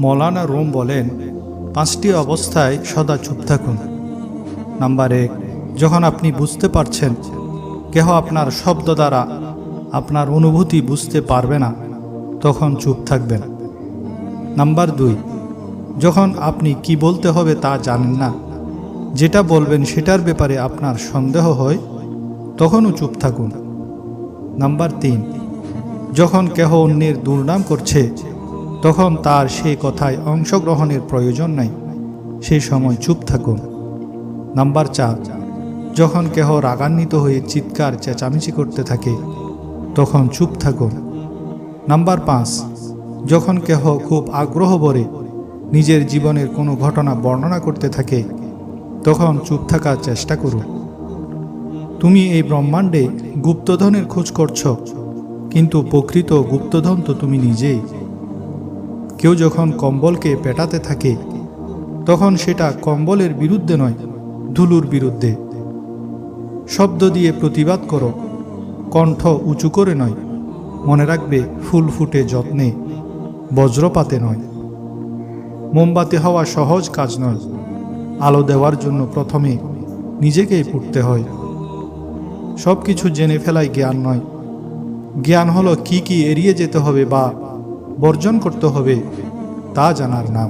মৌলানা room বলেন, 5টি অবস্থায় সদা চুপ থাকুন। নাম্বার 1, যখন আপনি বুঝতে পারছেন কেহ আপনার শব্দ দ্বারা আপনার অনুভূতি বুঝতে পারবে না, তখন চুপ থাকবেন। নাম্বার 2, যখন আপনি কি বলতে হবে তা জানেন না, যেটা বলবেন সেটার ব্যাপারে আপনার সন্দেহ হয়, তখনও চুপ থাকুন। নাম্বার 3, যখন কেহ অন্যের দুর্নাম করছে, তখন তার সেই কথায় অংশগ্রহণের প্রয়োজন নাই, সেই সময় চুপ থাকুন। নাম্বার 4, যখন কেহ রাগান্বিত হয়ে চিৎকার চেঁচামেচি করতে থাকে, তখন চুপ থাকুন। নাম্বার 5, যখন কেহ খুব আগ্রহ ভরে নিজের জীবনের কোনো ঘটনা বর্ণনা করতে থাকে, তখন চুপ থাকার চেষ্টা করুন। তুমি এই ব্রহ্মাণ্ডে গুপ্তধনের খোঁজ করছ, কিন্তু প্রকৃত গুপ্তধন তো তুমি নিজেই। কেউ যখন কম্বলকে পেটাতে থাকে, তখন সেটা কম্বলের বিরুদ্ধে নয়, ধুলোর বিরুদ্ধে। শব্দ দিয়ে প্রতিবাদ করো, কণ্ঠ উঁচু করে নয়। মনে রাখবে, ফুল ফুটে যত্নে, বজ্রপাতে নয়। মোমবাতি হওয়া সহজ কাজ নয়। আলো দেওয়ার জন্য প্রথমে নিজেকেই পুড়তে হয়। সব কিছু জেনে ফেলাই জ্ঞান নয়। জ্ঞান হলো কি কি এড়িয়ে যেতে হবে বা বর্জন করতে হবে তা জানার নাম।